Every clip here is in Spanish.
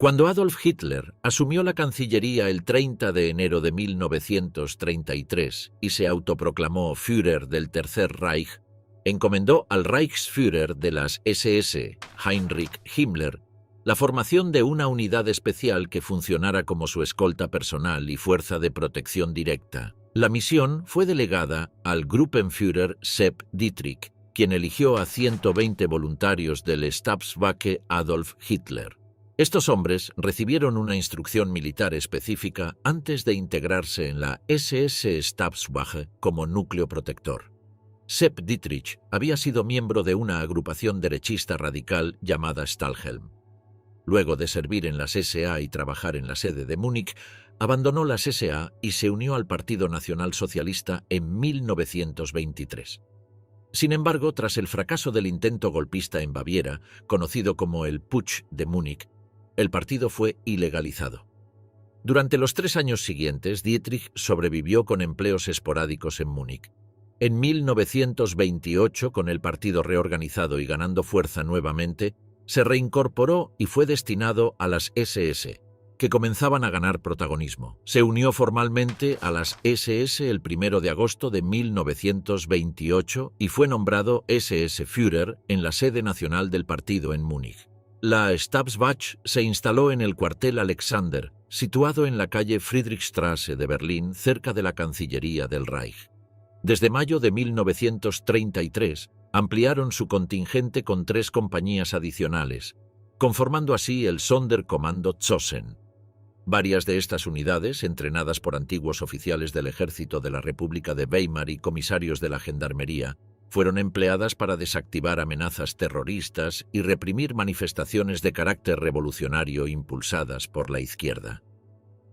Cuando Adolf Hitler asumió la Cancillería el 30 de enero de 1933 y se autoproclamó Führer del Tercer Reich, encomendó al Reichsführer de las SS, Heinrich Himmler, la formación de una unidad especial que funcionara como su escolta personal y fuerza de protección directa. La misión fue delegada al Gruppenführer Sepp Dietrich, quien eligió a 120 voluntarios del Stabswache Adolf Hitler. Estos hombres recibieron una instrucción militar específica antes de integrarse en la SS Stabswache como núcleo protector. Sepp Dietrich había sido miembro de una agrupación derechista radical llamada Stahlhelm. Luego de servir en las SA y trabajar en la sede de Múnich, abandonó las SA y se unió al Partido Nacional Socialista en 1923. Sin embargo, tras el fracaso del intento golpista en Baviera, conocido como el Putsch de Múnich, el partido fue ilegalizado. Durante los 3 años siguientes, Dietrich sobrevivió con empleos esporádicos en Múnich. En 1928, con el partido reorganizado y ganando fuerza nuevamente, se reincorporó y fue destinado a las SS, que comenzaban a ganar protagonismo. Se unió formalmente a las SS el 1 de agosto de 1928 y fue nombrado SS-Führer en la sede nacional del partido en Múnich. La Stabswache se instaló en el cuartel Alexander, situado en la calle Friedrichstraße de Berlín, cerca de la Cancillería del Reich. Desde mayo de 1933, ampliaron su contingente con 3 compañías adicionales, conformando así el Sonderkommando Zossen. Varias de estas unidades, entrenadas por antiguos oficiales del ejército de la República de Weimar y comisarios de la Gendarmería, fueron empleadas para desactivar amenazas terroristas y reprimir manifestaciones de carácter revolucionario impulsadas por la izquierda.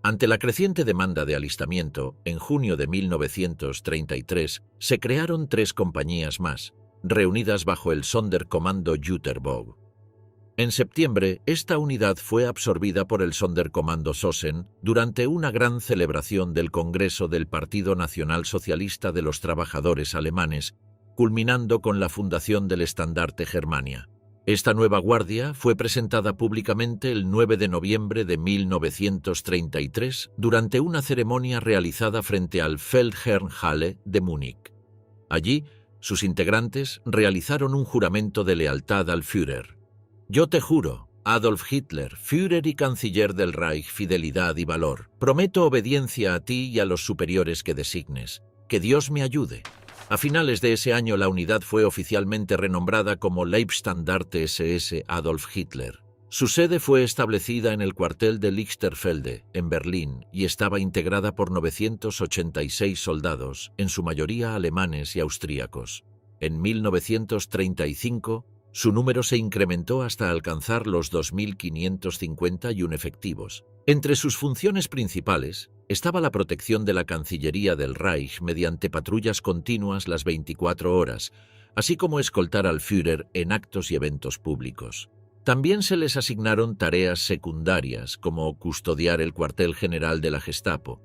Ante la creciente demanda de alistamiento, en junio de 1933 se crearon 3 compañías más, reunidas bajo el Sonderkommando Jüterbog. En septiembre, esta unidad fue absorbida por el Sonderkommando Zossen durante una gran celebración del Congreso del Partido Nacional Socialista de los Trabajadores Alemanes, culminando con la fundación del estandarte Germania. Esta nueva guardia fue presentada públicamente el 9 de noviembre de 1933 durante una ceremonia realizada frente al Feldherrnhalle de Múnich. Allí, sus integrantes realizaron un juramento de lealtad al Führer. Yo te juro, Adolf Hitler, Führer y canciller del Reich, fidelidad y valor. Prometo obediencia a ti y a los superiores que designes. Que Dios me ayude. A finales de ese año la unidad fue oficialmente renombrada como Leibstandarte SS Adolf Hitler. Su sede fue establecida en el cuartel de Lichterfelde, en Berlín, y estaba integrada por 986 soldados, en su mayoría alemanes y austríacos. En 1935, su número se incrementó hasta alcanzar los 2.551 efectivos. Entre sus funciones principales estaba la protección de la Cancillería del Reich mediante patrullas continuas las 24 horas, así como escoltar al Führer en actos y eventos públicos. También se les asignaron tareas secundarias, como custodiar el cuartel general de la Gestapo.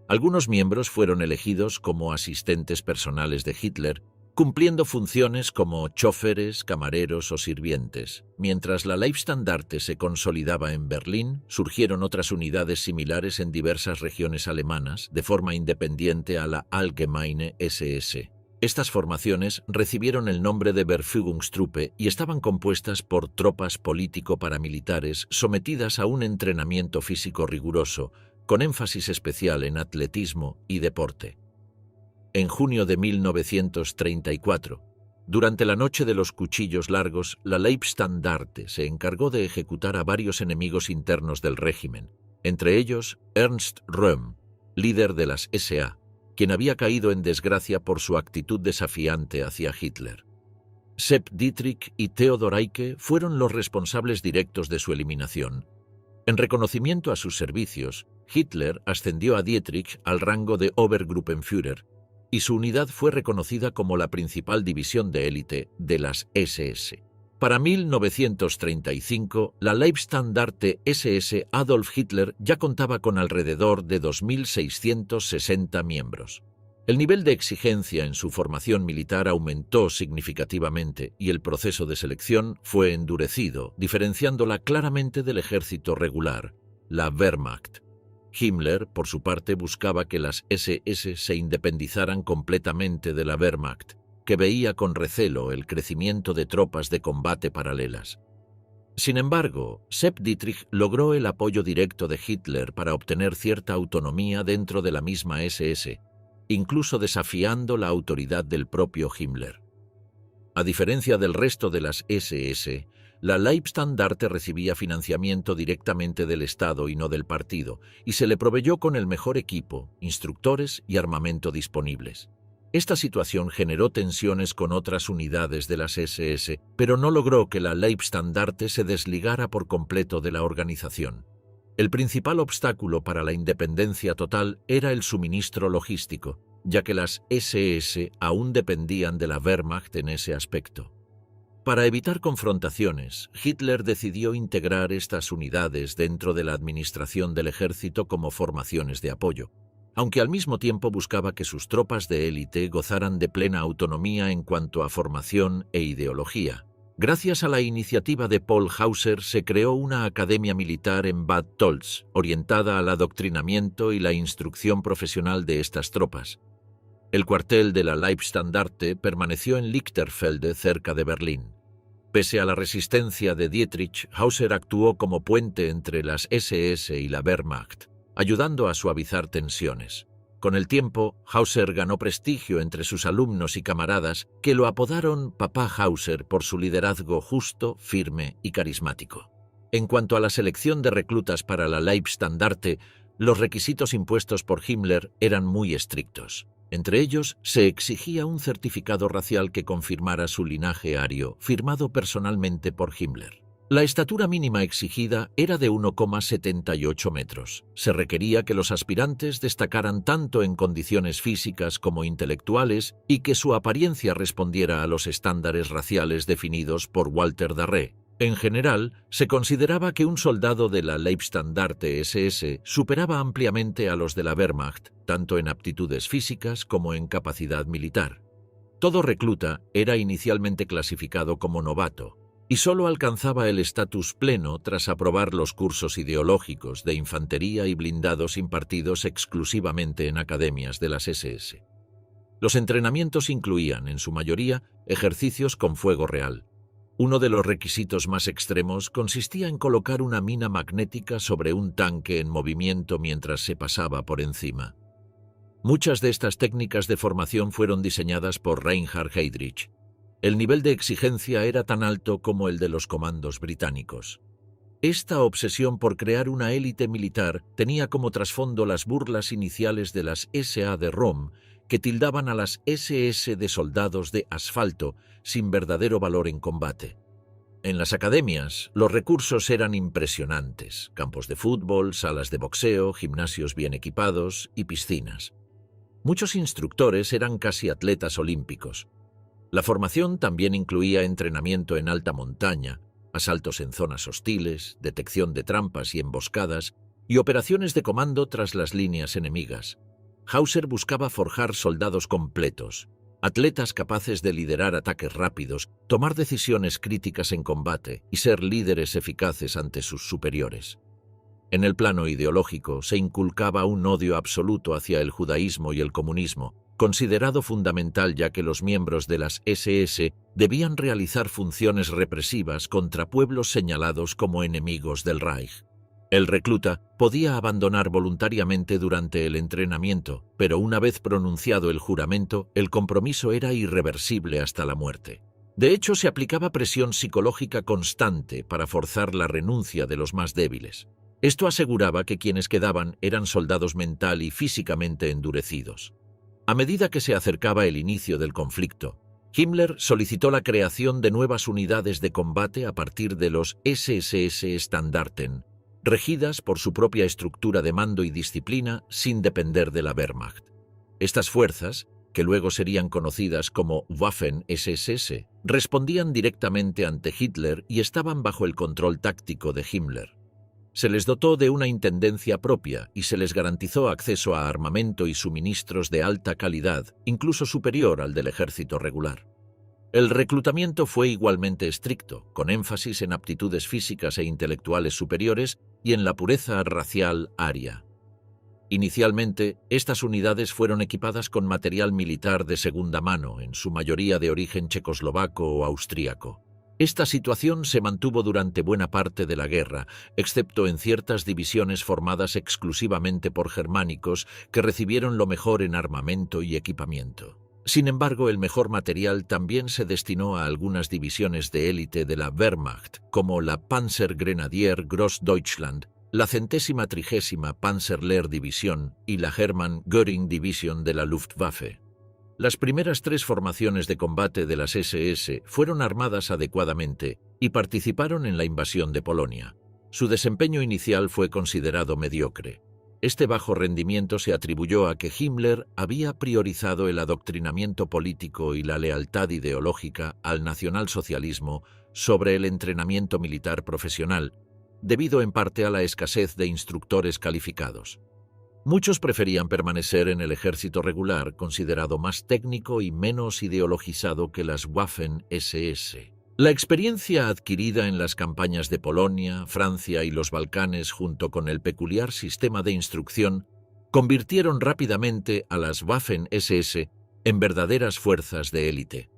Algunos miembros fueron elegidos como asistentes personales de Hitler, cumpliendo funciones como chóferes, camareros o sirvientes. Mientras la Leibstandarte se consolidaba en Berlín, surgieron otras unidades similares en diversas regiones alemanas, de forma independiente a la Allgemeine SS. Estas formaciones recibieron el nombre de Verfügungstruppe y estaban compuestas por tropas político-paramilitares sometidas a un entrenamiento físico riguroso, con énfasis especial en atletismo y deporte. En junio de 1934, durante la Noche de los Cuchillos Largos, la Leibstandarte se encargó de ejecutar a varios enemigos internos del régimen, entre ellos Ernst Röhm, líder de las SA, quien había caído en desgracia por su actitud desafiante hacia Hitler. Sepp Dietrich y Theodor Eicke fueron los responsables directos de su eliminación. En reconocimiento a sus servicios, Hitler ascendió a Dietrich al rango de Obergruppenführer, y su unidad fue reconocida como la principal división de élite de las SS. Para 1935, la Leibstandarte SS Adolf Hitler ya contaba con alrededor de 2.660 miembros. El nivel de exigencia en su formación militar aumentó significativamente y el proceso de selección fue endurecido, diferenciándola claramente del ejército regular, la Wehrmacht. Himmler, por su parte, buscaba que las SS se independizaran completamente de la Wehrmacht, que veía con recelo el crecimiento de tropas de combate paralelas. Sin embargo, Sepp Dietrich logró el apoyo directo de Hitler para obtener cierta autonomía dentro de la misma SS, incluso desafiando la autoridad del propio Himmler. A diferencia del resto de las SS, la Leibstandarte recibía financiamiento directamente del Estado y no del partido, y se le proveyó con el mejor equipo, instructores y armamento disponibles. Esta situación generó tensiones con otras unidades de las SS, pero no logró que la Leibstandarte se desligara por completo de la organización. El principal obstáculo para la independencia total era el suministro logístico, ya que las SS aún dependían de la Wehrmacht en ese aspecto. Para evitar confrontaciones, Hitler decidió integrar estas unidades dentro de la administración del ejército como formaciones de apoyo, aunque al mismo tiempo buscaba que sus tropas de élite gozaran de plena autonomía en cuanto a formación e ideología. Gracias a la iniciativa de Paul Hauser se creó una academia militar en Bad Tölz, orientada al adoctrinamiento y la instrucción profesional de estas tropas. El cuartel de la Leibstandarte permaneció en Lichterfelde, cerca de Berlín. Pese a la resistencia de Dietrich, Hauser actuó como puente entre las SS y la Wehrmacht, ayudando a suavizar tensiones. Con el tiempo, Hauser ganó prestigio entre sus alumnos y camaradas, que lo apodaron Papá Hauser por su liderazgo justo, firme y carismático. En cuanto a la selección de reclutas para la Leibstandarte, los requisitos impuestos por Himmler eran muy estrictos. Entre ellos, se exigía un certificado racial que confirmara su linaje ario, firmado personalmente por Himmler. La estatura mínima exigida era de 1,78 metros. Se requería que los aspirantes destacaran tanto en condiciones físicas como intelectuales y que su apariencia respondiera a los estándares raciales definidos por Walter Darré. En general, se consideraba que un soldado de la Leibstandarte SS superaba ampliamente a los de la Wehrmacht, tanto en aptitudes físicas como en capacidad militar. Todo recluta era inicialmente clasificado como novato, y solo alcanzaba el estatus pleno tras aprobar los cursos ideológicos de infantería y blindados impartidos exclusivamente en academias de las SS. Los entrenamientos incluían, en su mayoría, ejercicios con fuego real. Uno de los requisitos más extremos consistía en colocar una mina magnética sobre un tanque en movimiento mientras se pasaba por encima. Muchas de estas técnicas de formación fueron diseñadas por Reinhard Heydrich. El nivel de exigencia era tan alto como el de los comandos británicos. Esta obsesión por crear una élite militar tenía como trasfondo las burlas iniciales de las SA de Rom, que tildaban a las SS de soldados de asfalto sin verdadero valor en combate. En las academias, los recursos eran impresionantes: campos de fútbol, salas de boxeo, gimnasios bien equipados y piscinas. Muchos instructores eran casi atletas olímpicos. La formación también incluía entrenamiento en alta montaña, asaltos en zonas hostiles, detección de trampas y emboscadas, y operaciones de comando tras las líneas enemigas. Hauser buscaba forjar soldados completos, atletas capaces de liderar ataques rápidos, tomar decisiones críticas en combate y ser líderes eficaces ante sus superiores. En el plano ideológico se inculcaba un odio absoluto hacia el judaísmo y el comunismo, considerado fundamental ya que los miembros de las SS debían realizar funciones represivas contra pueblos señalados como enemigos del Reich. El recluta podía abandonar voluntariamente durante el entrenamiento, pero una vez pronunciado el juramento, el compromiso era irreversible hasta la muerte. De hecho, se aplicaba presión psicológica constante para forzar la renuncia de los más débiles. Esto aseguraba que quienes quedaban eran soldados mental y físicamente endurecidos. A medida que se acercaba el inicio del conflicto, Himmler solicitó la creación de nuevas unidades de combate a partir de los SS-Standarten, regidas por su propia estructura de mando y disciplina sin depender de la Wehrmacht. Estas fuerzas, que luego serían conocidas como Waffen-SS, respondían directamente ante Hitler y estaban bajo el control táctico de Himmler. Se les dotó de una intendencia propia y se les garantizó acceso a armamento y suministros de alta calidad, incluso superior al del ejército regular. El reclutamiento fue igualmente estricto, con énfasis en aptitudes físicas e intelectuales superiores y en la pureza racial aria. Inicialmente, estas unidades fueron equipadas con material militar de segunda mano, en su mayoría de origen checoslovaco o austríaco. Esta situación se mantuvo durante buena parte de la guerra, excepto en ciertas divisiones formadas exclusivamente por germánicos que recibieron lo mejor en armamento y equipamiento. Sin embargo, el mejor material también se destinó a algunas divisiones de élite de la Wehrmacht, como la Panzergrenadier Großdeutschland, la 130ª Panzerlehr-División y la Hermann Göring Division de la Luftwaffe. Las primeras 3 formaciones de combate de las SS fueron armadas adecuadamente y participaron en la invasión de Polonia. Su desempeño inicial fue considerado mediocre. Este bajo rendimiento se atribuyó a que Himmler había priorizado el adoctrinamiento político y la lealtad ideológica al nacionalsocialismo sobre el entrenamiento militar profesional, debido en parte a la escasez de instructores calificados. Muchos preferían permanecer en el ejército regular, considerado más técnico y menos ideologizado que las Waffen-SS. La experiencia adquirida en las campañas de Polonia, Francia y los Balcanes, junto con el peculiar sistema de instrucción, convirtieron rápidamente a las Waffen-SS en verdaderas fuerzas de élite.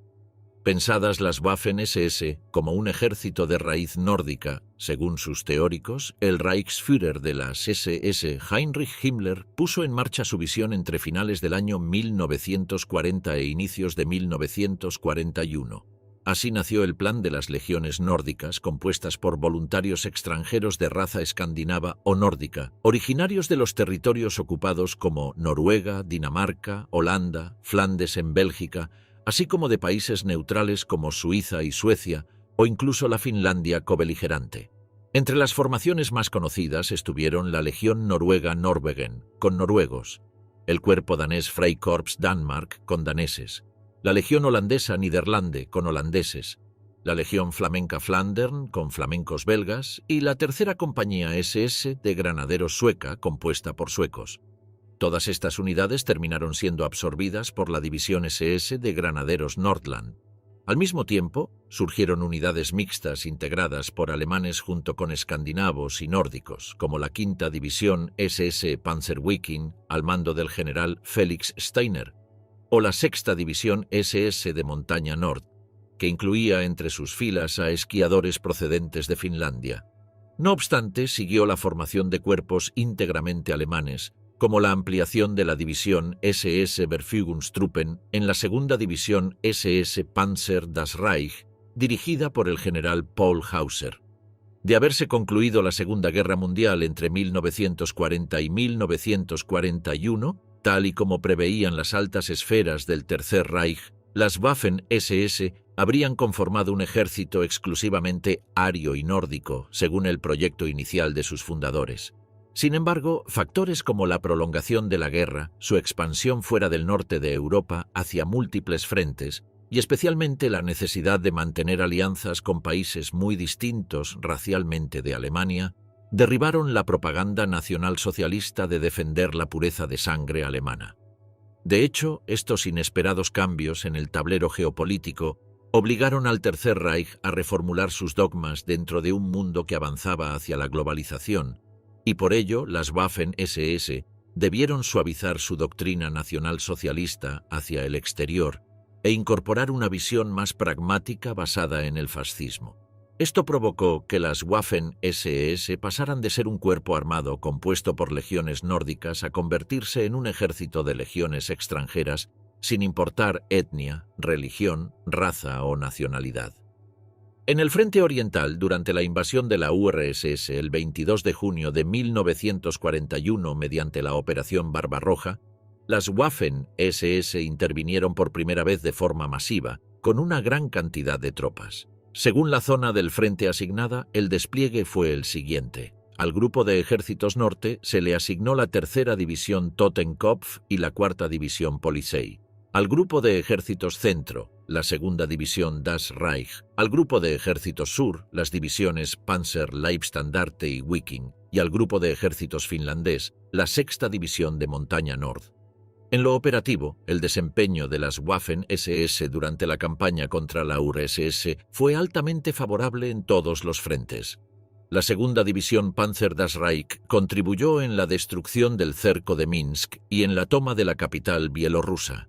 Pensadas las Waffen-SS como un ejército de raíz nórdica, según sus teóricos, el Reichsführer de las SS, Heinrich Himmler, puso en marcha su visión entre finales del año 1940 e inicios de 1941. Así nació el plan de las legiones nórdicas, compuestas por voluntarios extranjeros de raza escandinava o nórdica, originarios de los territorios ocupados como Noruega, Dinamarca, Holanda, Flandes en Bélgica, así como de países neutrales como Suiza y Suecia, o incluso la Finlandia cobeligerante. Entre las formaciones más conocidas estuvieron la Legión Noruega Norwegen, con noruegos, el cuerpo danés Freikorps Danmark, con daneses, la Legión Holandesa Niderlande, con holandeses, la Legión Flamenca Flandern, con flamencos belgas, y la tercera compañía SS de granaderos sueca, compuesta por suecos. Todas estas unidades terminaron siendo absorbidas por la División SS de Granaderos Nordland. Al mismo tiempo, surgieron unidades mixtas integradas por alemanes junto con escandinavos y nórdicos, como la Quinta División SS Panzerviking, al mando del general Felix Steiner, o la Sexta División SS de Montaña Nord, que incluía entre sus filas a esquiadores procedentes de Finlandia. No obstante, siguió la formación de cuerpos íntegramente alemanes, como la ampliación de la división SS Verfügungstruppen en la segunda división SS Panzer das Reich, dirigida por el general Paul Hauser. De haberse concluido la Segunda Guerra Mundial entre 1940 y 1941, tal y como preveían las altas esferas del Tercer Reich, las Waffen-SS habrían conformado un ejército exclusivamente ario y nórdico, según el proyecto inicial de sus fundadores. Sin embargo, factores como la prolongación de la guerra, su expansión fuera del norte de Europa hacia múltiples frentes, y especialmente la necesidad de mantener alianzas con países muy distintos racialmente de Alemania, derribaron la propaganda nacionalsocialista de defender la pureza de sangre alemana. De hecho, estos inesperados cambios en el tablero geopolítico obligaron al Tercer Reich a reformular sus dogmas dentro de un mundo que avanzaba hacia la globalización, y por ello las Waffen-SS debieron suavizar su doctrina nacionalsocialista hacia el exterior e incorporar una visión más pragmática basada en el fascismo. Esto provocó que las Waffen-SS pasaran de ser un cuerpo armado compuesto por legiones nórdicas a convertirse en un ejército de legiones extranjeras sin importar etnia, religión, raza o nacionalidad. En el frente oriental, durante la invasión de la URSS el 22 de junio de 1941 mediante la Operación Barbarroja, las Waffen-SS intervinieron por primera vez de forma masiva, con una gran cantidad de tropas. Según la zona del frente asignada, el despliegue fue el siguiente. Al grupo de ejércitos norte se le asignó la tercera división Totenkopf y la cuarta división Polizei. Al grupo de ejércitos centro, la segunda división Das Reich. Al grupo de ejércitos sur, las divisiones Panzer, Leibstandarte y Wiking. y al grupo de ejércitos finlandés, la Sexta División de Montaña Nord. En lo operativo, el desempeño de las Waffen-SS durante la campaña contra la URSS fue altamente favorable en todos los frentes. La segunda división Panzer das Reich contribuyó en la destrucción del cerco de Minsk y en la toma de la capital bielorrusa.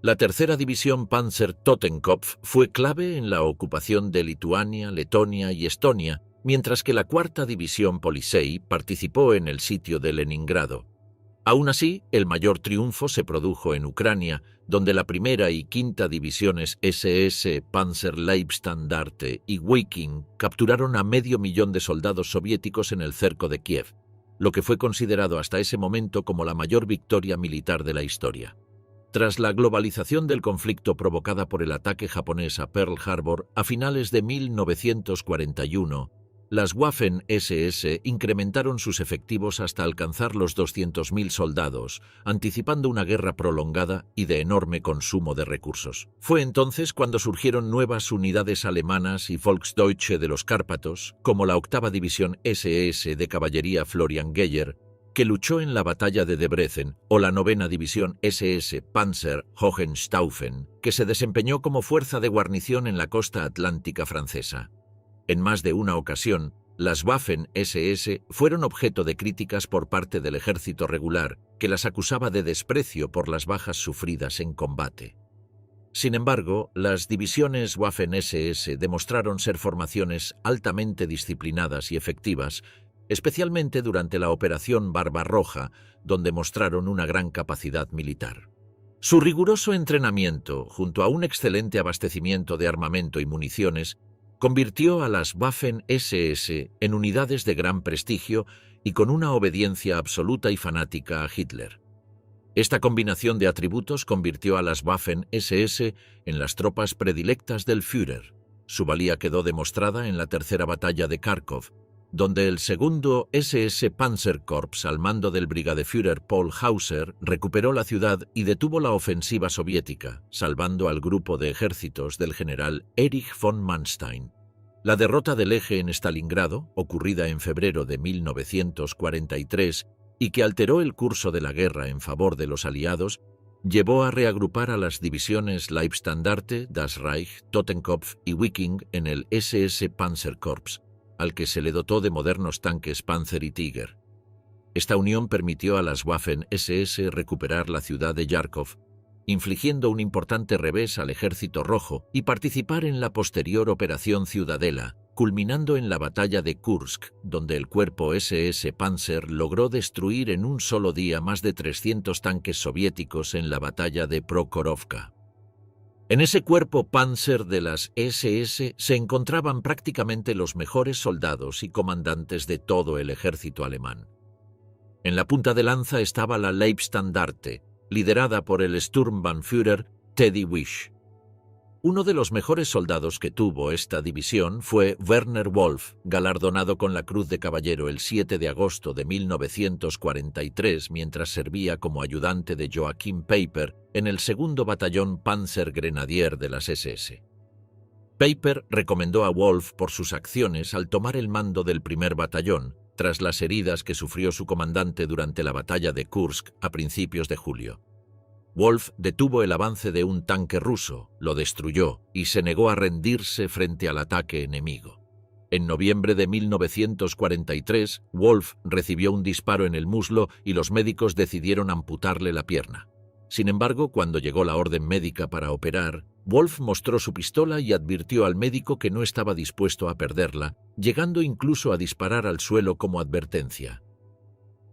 La tercera división Panzer Totenkopf fue clave en la ocupación de Lituania, Letonia y Estonia, mientras que la cuarta división Polisei participó en el sitio de Leningrado. Aún así, el mayor triunfo se produjo en Ucrania, donde la primera y quinta divisiones SS, Panzerleibstandarte y Wiking capturaron a 500.000 de soldados soviéticos en el cerco de Kiev, lo que fue considerado hasta ese momento como la mayor victoria militar de la historia. Tras la globalización del conflicto provocada por el ataque japonés a Pearl Harbor a finales de 1941, las Waffen-SS incrementaron sus efectivos hasta alcanzar los 200.000 soldados, anticipando una guerra prolongada y de enorme consumo de recursos. Fue entonces cuando surgieron nuevas unidades alemanas y Volksdeutsche de los Cárpatos, como la octava división SS de caballería Florian Geyer, que luchó en la batalla de Debrecen, o la novena división SS Panzer Hohenstaufen, que se desempeñó como fuerza de guarnición en la costa atlántica francesa. En más de una ocasión, las Waffen-SS fueron objeto de críticas por parte del ejército regular, que las acusaba de desprecio por las bajas sufridas en combate. Sin embargo, las divisiones Waffen-SS demostraron ser formaciones altamente disciplinadas y efectivas, especialmente durante la Operación Barbarroja, donde mostraron una gran capacidad militar. Su riguroso entrenamiento, junto a un excelente abastecimiento de armamento y municiones, convirtió a las Waffen-SS en unidades de gran prestigio y con una obediencia absoluta y fanática a Hitler. Esta combinación de atributos convirtió a las Waffen-SS en las tropas predilectas del Führer. Su valía quedó demostrada en la tercera batalla de Kharkov, donde el segundo SS Panzerkorps al mando del brigadeführer Paul Hauser recuperó la ciudad y detuvo la ofensiva soviética, salvando al grupo de ejércitos del general Erich von Manstein. La derrota del Eje en Stalingrado, ocurrida en febrero de 1943 y que alteró el curso de la guerra en favor de los aliados, llevó a reagrupar a las divisiones Leibstandarte, Das Reich, Totenkopf y Wiking en el SS Panzerkorps, al que se le dotó de modernos tanques Panzer y Tiger. Esta unión permitió a las Waffen-SS recuperar la ciudad de Kharkov, infligiendo un importante revés al Ejército Rojo y participar en la posterior Operación Ciudadela, culminando en la batalla de Kursk, donde el cuerpo SS Panzer logró destruir en un solo día más de 300 tanques soviéticos en la batalla de Prokhorovka. En ese cuerpo Panzer de las SS se encontraban prácticamente los mejores soldados y comandantes de todo el ejército alemán. En la punta de lanza estaba la Leibstandarte, liderada por el Sturmbannführer Teddy Wish. Uno de los mejores soldados que tuvo esta división fue Werner Wolf, galardonado con la Cruz de Caballero el 7 de agosto de 1943 mientras servía como ayudante de Joachim Peiper en el segundo batallón Panzergrenadier de las SS. Peiper recomendó a Wolf por sus acciones al tomar el mando del primer batallón, tras las heridas que sufrió su comandante durante la batalla de Kursk a principios de julio. Wolf detuvo el avance de un tanque ruso, lo destruyó y se negó a rendirse frente al ataque enemigo. En noviembre de 1943, Wolf recibió un disparo en el muslo y los médicos decidieron amputarle la pierna. Sin embargo, cuando llegó la orden médica para operar, Wolf mostró su pistola y advirtió al médico que no estaba dispuesto a perderla, llegando incluso a disparar al suelo como advertencia.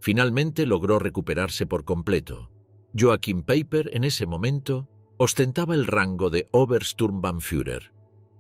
Finalmente logró recuperarse por completo. Joachim Peiper, en ese momento, ostentaba el rango de Obersturmbannführer.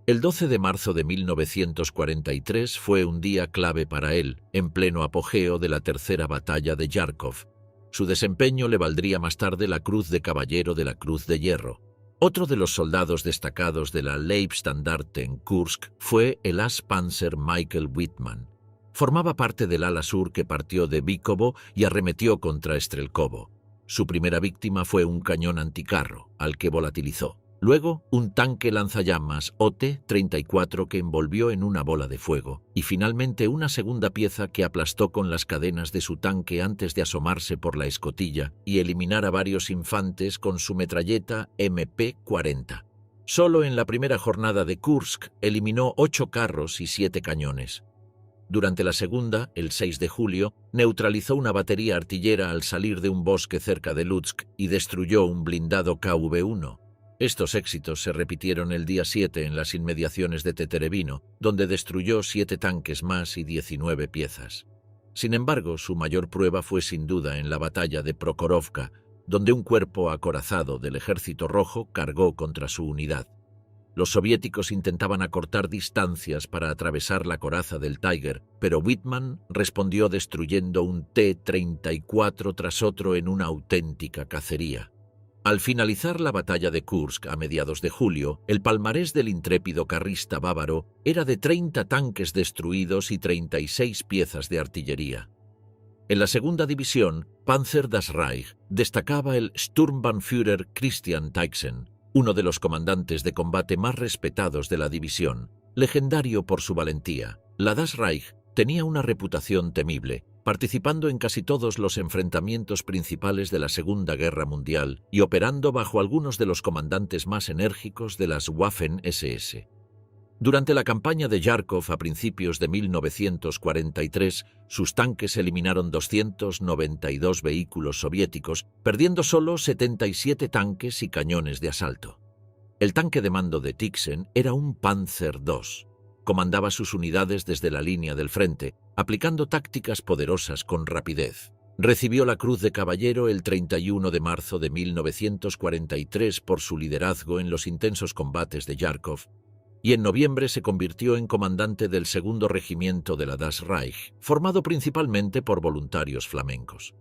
El 12 de marzo de 1943 fue un día clave para él, en pleno apogeo de la tercera batalla de Kharkov. Su desempeño le valdría más tarde la Cruz de Caballero de la Cruz de Hierro. Otro de los soldados destacados de la Leibstandarte en Kursk fue el As-Panzer Michael Wittmann. Formaba parte del ala sur que partió de Bykovo y arremetió contra Strelkovo. Su primera víctima fue un cañón anticarro, al que volatilizó. Luego, un tanque lanzallamas OT-34 que envolvió en una bola de fuego, y finalmente una segunda pieza que aplastó con las cadenas de su tanque antes de asomarse por la escotilla y eliminar a varios infantes con su metralleta MP-40. Solo en la primera jornada de Kursk eliminó 8 carros y 7 cañones. Durante la segunda, el 6 de julio, neutralizó una batería artillera al salir de un bosque cerca de Lutsk y destruyó un blindado KV-1. Estos éxitos se repitieron el día 7 en las inmediaciones de Teterevino, donde destruyó 7 tanques más y 19 piezas. Sin embargo, su mayor prueba fue sin duda en la batalla de Prokhorovka, donde un cuerpo acorazado del Ejército Rojo cargó contra su unidad. Los soviéticos intentaban acortar distancias para atravesar la coraza del Tiger, pero Wittmann respondió destruyendo un T-34 tras otro en una auténtica cacería. Al finalizar la batalla de Kursk a mediados de julio, el palmarés del intrépido carrista bávaro era de 30 tanques destruidos y 36 piezas de artillería. En la segunda división, Panzer das Reich, destacaba el Sturmbannführer Christian Teixen, uno de los comandantes de combate más respetados de la división. Legendario por su valentía, la Das Reich tenía una reputación temible, participando en casi todos los enfrentamientos principales de la Segunda Guerra Mundial y operando bajo algunos de los comandantes más enérgicos de las Waffen-SS. Durante la campaña de Yarkov a principios de 1943, sus tanques eliminaron 292 vehículos soviéticos, perdiendo solo 77 tanques y cañones de asalto. El tanque de mando de Tixen era un Panzer II. Comandaba sus unidades desde la línea del frente, aplicando tácticas poderosas con rapidez. Recibió la Cruz de Caballero el 31 de marzo de 1943 por su liderazgo en los intensos combates de Yarkov, y en noviembre se convirtió en comandante del segundo regimiento de la Das Reich, formado principalmente por voluntarios flamencos.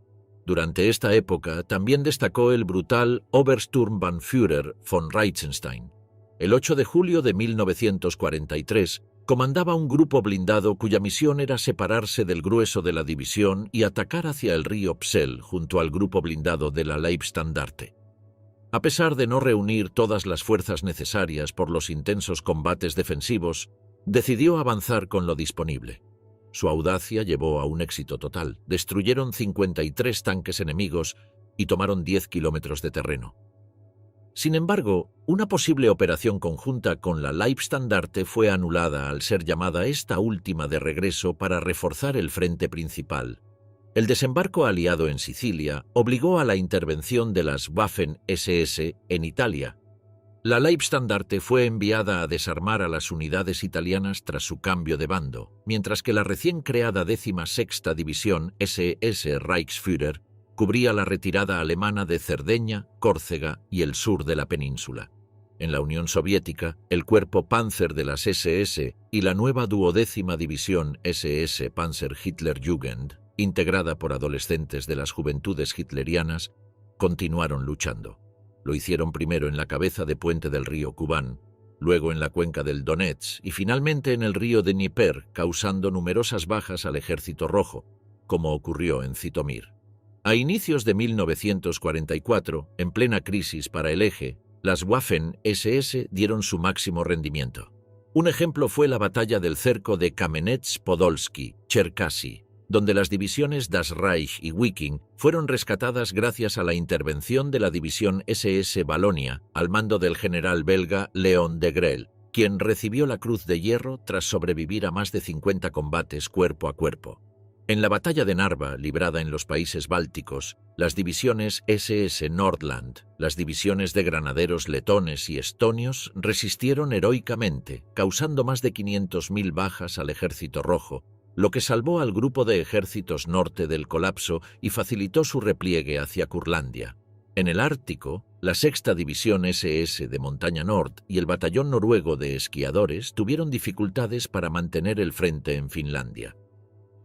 Durante esta época también destacó el brutal Obersturmbannführer von Reitzenstein. El 8 de julio de 1943, comandaba un grupo blindado cuya misión era separarse del grueso de la división y atacar hacia el río Psel junto al grupo blindado de la Leibstandarte. A pesar de no reunir todas las fuerzas necesarias por los intensos combates defensivos, decidió avanzar con lo disponible. Su audacia llevó a un éxito total. Destruyeron 53 tanques enemigos y tomaron 10 kilómetros de terreno. Sin embargo, una posible operación conjunta con la Leibstandarte fue anulada al ser llamada esta última de regreso para reforzar el frente principal. El desembarco aliado en Sicilia obligó a la intervención de las Waffen-SS en Italia. La Leibstandarte fue enviada a desarmar a las unidades italianas tras su cambio de bando, mientras que la recién creada 16ª División SS Reichsführer cubría la retirada alemana de Cerdeña, Córcega y el sur de la península. En la Unión Soviética, el cuerpo Panzer de las SS y la nueva 12ª División SS Panzer Hitlerjugend, integrada por adolescentes de las juventudes hitlerianas, continuaron luchando. Lo hicieron primero en la cabeza de puente del río Kubán, luego en la cuenca del Donetsk y finalmente en el río de Dnieper, causando numerosas bajas al Ejército Rojo, como ocurrió en Zitomir. A inicios de 1944, en plena crisis para el eje, las Waffen-SS dieron su máximo rendimiento. Un ejemplo fue la batalla del cerco de Kamenets-Podolsky, Cherkasy, donde las divisiones Das Reich y Wiking fueron rescatadas gracias a la intervención de la división SS Valonia, al mando del general belga Léon Degrelle, quien recibió la Cruz de Hierro tras sobrevivir a más de 50 combates cuerpo a cuerpo. En la batalla de Narva, librada en los países bálticos, las divisiones SS Nordland, las divisiones de granaderos letones y estonios resistieron heroicamente, causando más de 500.000 bajas al Ejército Rojo, lo que salvó al grupo de ejércitos norte del colapso y facilitó su repliegue hacia Curlandia. En el Ártico, la 6ª División SS de Montaña Nord y el batallón noruego de esquiadores tuvieron dificultades para mantener el frente en Finlandia.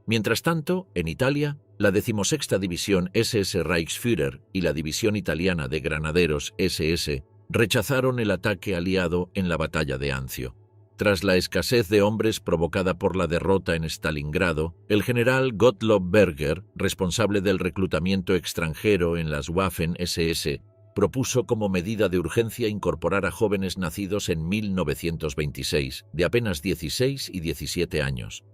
Mientras tanto, en Italia, la 16ª División SS Reichsführer y la División Italiana de Granaderos SS rechazaron el ataque aliado en la batalla de Anzio. Tras la escasez de hombres provocada por la derrota en Stalingrado, el general Gottlob Berger, responsable del reclutamiento extranjero en las Waffen-SS, propuso como medida de urgencia incorporar a jóvenes nacidos en 1926, de apenas 16 y 17 años.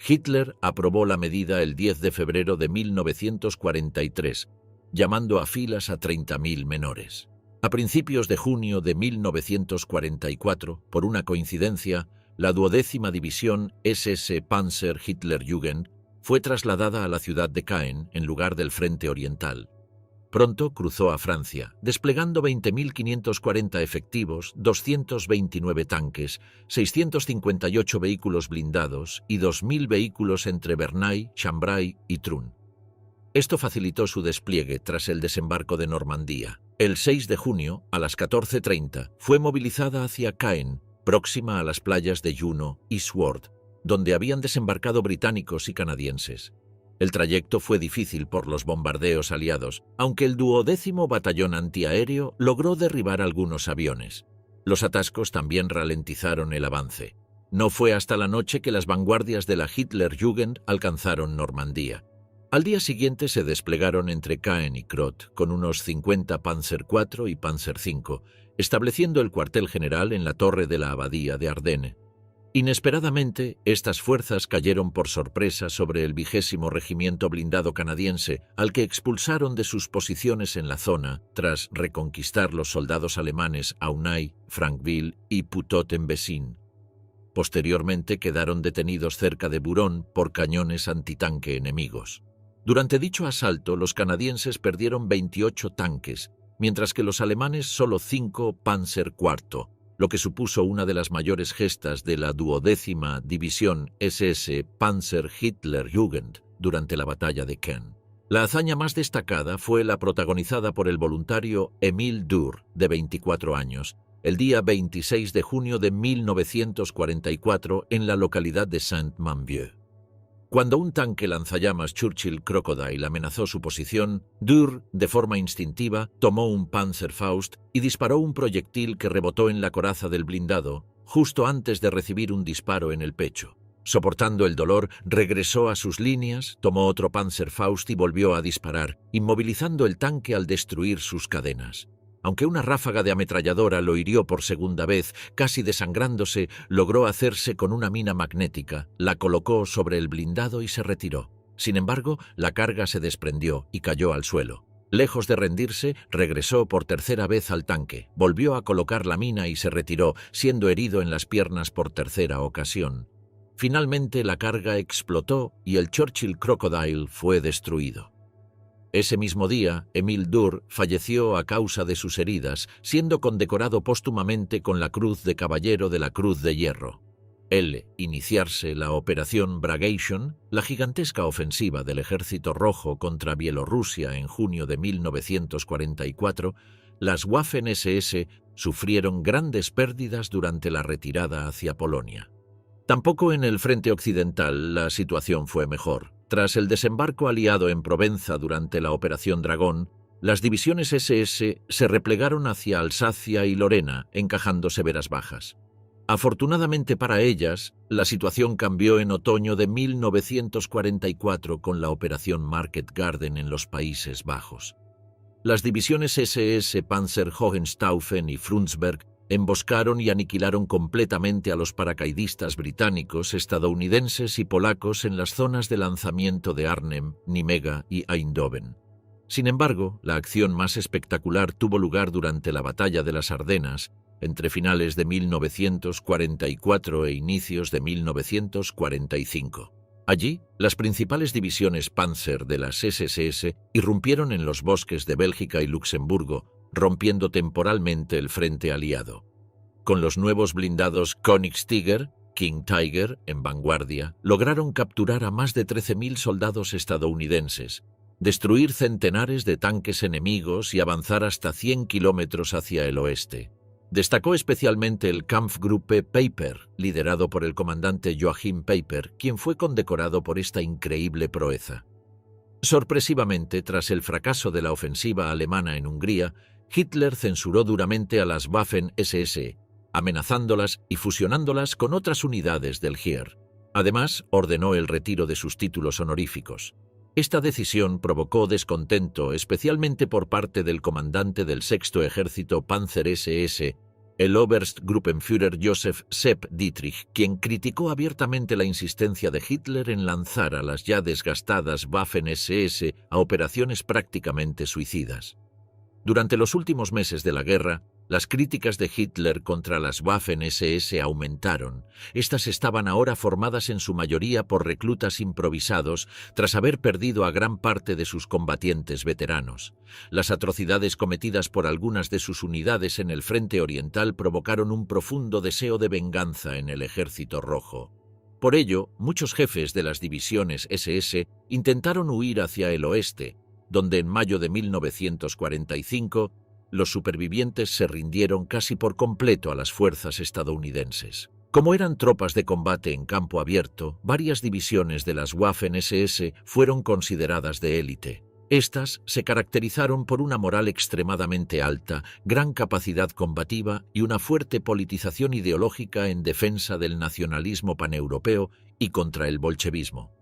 Hitler aprobó la medida el 10 de febrero de 1943, llamando a filas a 30.000 menores. A principios de junio de 1944, por una coincidencia, la 12ª División SS Panzer Hitlerjugend fue trasladada a la ciudad de Caen en lugar del Frente Oriental. Pronto cruzó a Francia, desplegando 20.540 efectivos, 229 tanques, 658 vehículos blindados y 2.000 vehículos entre Bernay, Chambray y Trun. Esto facilitó su despliegue tras el desembarco de Normandía. El 6 de junio, a las 14:30, fue movilizada hacia Caen, próxima a las playas de Juno y Sword, donde habían desembarcado británicos y canadienses. El trayecto fue difícil por los bombardeos aliados, aunque el 12º Batallón Antiaéreo logró derribar algunos aviones. Los atascos también ralentizaron el avance. No fue hasta la noche que las vanguardias de la Hitlerjugend alcanzaron Normandía. Al día siguiente se desplegaron entre Caen y Crot con unos 50 Panzer IV y Panzer V, estableciendo el cuartel general en la torre de la abadía de Ardennes. Inesperadamente, estas fuerzas cayeron por sorpresa sobre el 20º Regimiento Blindado Canadiense, al que expulsaron de sus posiciones en la zona tras reconquistar los soldados alemanes Aunay, Frankville y Putot-en-Bessin. Posteriormente quedaron detenidos cerca de Buron por cañones antitanque enemigos. Durante dicho asalto, los canadienses perdieron 28 tanques, mientras que los alemanes solo 5 Panzer IV, lo que supuso una de las mayores gestas de la 12ª División SS Panzer Hitlerjugend durante la batalla de Caen. La hazaña más destacada fue la protagonizada por el voluntario Émile Dur, de 24 años, el día 26 de junio de 1944 en la localidad de Saint-Manvieu. Cuando un tanque lanzallamas Churchill Crocodile amenazó su posición, Dur, de forma instintiva, tomó un Panzerfaust y disparó un proyectil que rebotó en la coraza del blindado, justo antes de recibir un disparo en el pecho. Soportando el dolor, regresó a sus líneas, tomó otro Panzerfaust y volvió a disparar, inmovilizando el tanque al destruir sus cadenas. Aunque una ráfaga de ametralladora lo hirió por segunda vez, casi desangrándose, logró hacerse con una mina magnética, la colocó sobre el blindado y se retiró. Sin embargo, la carga se desprendió y cayó al suelo. Lejos de rendirse, regresó por tercera vez al tanque, volvió a colocar la mina y se retiró, siendo herido en las piernas por tercera ocasión. Finalmente, la carga explotó y el Churchill Crocodile fue destruido. Ese mismo día, Émile Dur falleció a causa de sus heridas, siendo condecorado póstumamente con la Cruz de Caballero de la Cruz de Hierro. Al iniciarse la Operación Bagration, la gigantesca ofensiva del Ejército Rojo contra Bielorrusia en junio de 1944, las Waffen-SS sufrieron grandes pérdidas durante la retirada hacia Polonia. Tampoco en el frente occidental la situación fue mejor. Tras el desembarco aliado en Provenza durante la Operación Dragón, las divisiones SS se replegaron hacia Alsacia y Lorena, encajando severas bajas. Afortunadamente para ellas, la situación cambió en otoño de 1944 con la Operación Market Garden en los Países Bajos. Las divisiones SS Panzer Hohenstaufen y Frundsberg emboscaron y aniquilaron completamente a los paracaidistas británicos, estadounidenses y polacos en las zonas de lanzamiento de Arnhem, Nimega y Eindhoven. Sin embargo, la acción más espectacular tuvo lugar durante la Batalla de las Ardenas, entre finales de 1944 e inicios de 1945. Allí, las principales divisiones Panzer de las SSS irrumpieron en los bosques de Bélgica y Luxemburgo, rompiendo temporalmente el frente aliado. Con los nuevos blindados Königstiger, King Tiger, en vanguardia, lograron capturar a más de 13.000 soldados estadounidenses, destruir centenares de tanques enemigos y avanzar hasta 100 kilómetros hacia el oeste. Destacó especialmente el Kampfgruppe Peiper, liderado por el comandante Joachim Peiper, quien fue condecorado por esta increíble proeza. Sorpresivamente, tras el fracaso de la ofensiva alemana en Hungría, Hitler censuró duramente a las Waffen-SS, amenazándolas y fusionándolas con otras unidades del Heer. Además, ordenó el retiro de sus títulos honoríficos. Esta decisión provocó descontento, especialmente por parte del comandante del Sexto Ejército Panzer SS, el Oberstgruppenführer Joseph Sepp Dietrich, quien criticó abiertamente la insistencia de Hitler en lanzar a las ya desgastadas Waffen-SS a operaciones prácticamente suicidas. Durante los últimos meses de la guerra, las críticas de Hitler contra las Waffen-SS aumentaron. Estas estaban ahora formadas en su mayoría por reclutas improvisados tras haber perdido a gran parte de sus combatientes veteranos. Las atrocidades cometidas por algunas de sus unidades en el frente oriental provocaron un profundo deseo de venganza en el Ejército Rojo. Por ello, muchos jefes de las divisiones SS intentaron huir hacia el oeste, donde en mayo de 1945 los supervivientes se rindieron casi por completo a las fuerzas estadounidenses. Como eran tropas de combate en campo abierto, varias divisiones de las Waffen-SS fueron consideradas de élite. Estas se caracterizaron por una moral extremadamente alta, gran capacidad combativa y una fuerte politización ideológica en defensa del nacionalismo paneuropeo y contra el bolchevismo.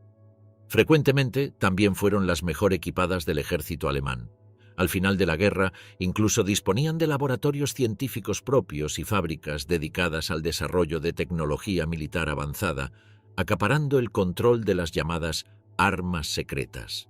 Frecuentemente, también fueron las mejor equipadas del ejército alemán. Al final de la guerra, incluso disponían de laboratorios científicos propios y fábricas dedicadas al desarrollo de tecnología militar avanzada, acaparando el control de las llamadas armas secretas.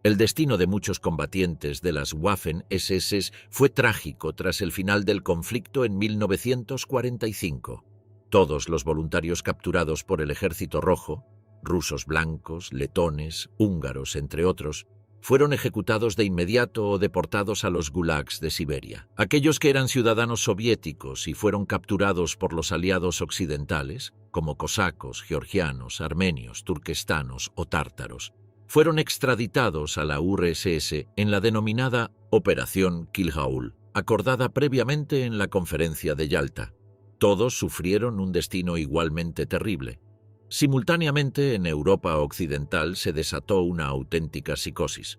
El destino de muchos combatientes de las Waffen-SS fue trágico tras el final del conflicto en 1945. Todos los voluntarios capturados por el Ejército Rojo, rusos blancos, letones, húngaros, entre otros, fueron ejecutados de inmediato o deportados a los gulags de Siberia. Aquellos que eran ciudadanos soviéticos y fueron capturados por los aliados occidentales, como cosacos, georgianos, armenios, turquestanos o tártaros, fueron extraditados a la URSS en la denominada Operación Kilhaul, acordada previamente en la Conferencia de Yalta. Todos sufrieron un destino igualmente terrible. Simultáneamente, en Europa Occidental se desató una auténtica psicosis.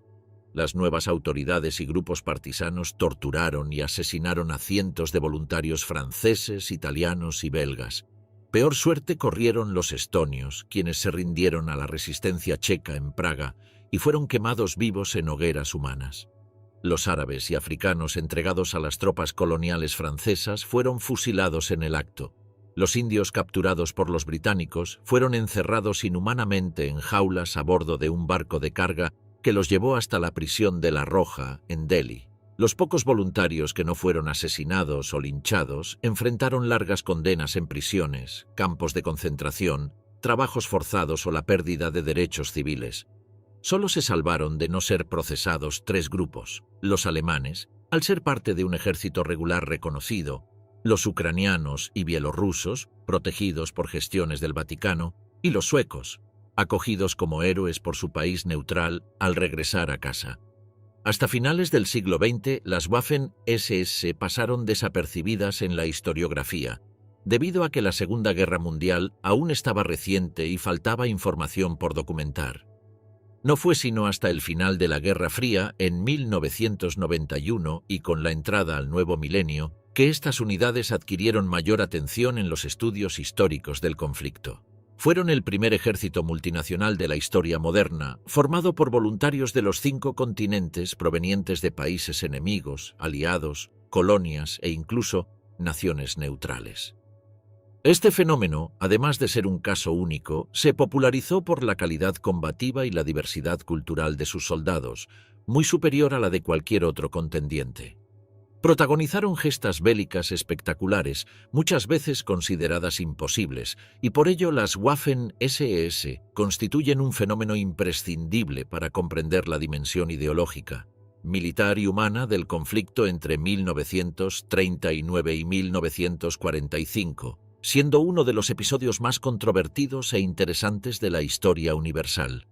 Las nuevas autoridades y grupos partisanos torturaron y asesinaron a cientos de voluntarios franceses, italianos y belgas. Peor suerte corrieron los estonios, quienes se rindieron a la resistencia checa en Praga y fueron quemados vivos en hogueras humanas. Los árabes y africanos entregados a las tropas coloniales francesas fueron fusilados en el acto. Los indios capturados por los británicos fueron encerrados inhumanamente en jaulas a bordo de un barco de carga que los llevó hasta la prisión de La Roja, en Delhi. Los pocos voluntarios que no fueron asesinados o linchados enfrentaron largas condenas en prisiones, campos de concentración, trabajos forzados o la pérdida de derechos civiles. Solo se salvaron de no ser procesados 3 grupos: los alemanes, al ser parte de un ejército regular reconocido, los ucranianos y bielorrusos, protegidos por gestiones del Vaticano, y los suecos, acogidos como héroes por su país neutral al regresar a casa. Hasta finales del siglo XX, las Waffen-SS pasaron desapercibidas en la historiografía, debido a que la Segunda Guerra Mundial aún estaba reciente y faltaba información por documentar. No fue sino hasta el final de la Guerra Fría, en 1991, y con la entrada al nuevo milenio, que estas unidades adquirieron mayor atención en los estudios históricos del conflicto. Fueron el primer ejército multinacional de la historia moderna, formado por voluntarios de los 5 continentes provenientes de países enemigos, aliados, colonias e incluso naciones neutrales. Este fenómeno, además de ser un caso único, se popularizó por la calidad combativa y la diversidad cultural de sus soldados, muy superior a la de cualquier otro contendiente. Protagonizaron gestas bélicas espectaculares, muchas veces consideradas imposibles, y por ello las Waffen-SS constituyen un fenómeno imprescindible para comprender la dimensión ideológica, militar y humana del conflicto entre 1939 y 1945, siendo uno de los episodios más controvertidos e interesantes de la historia universal.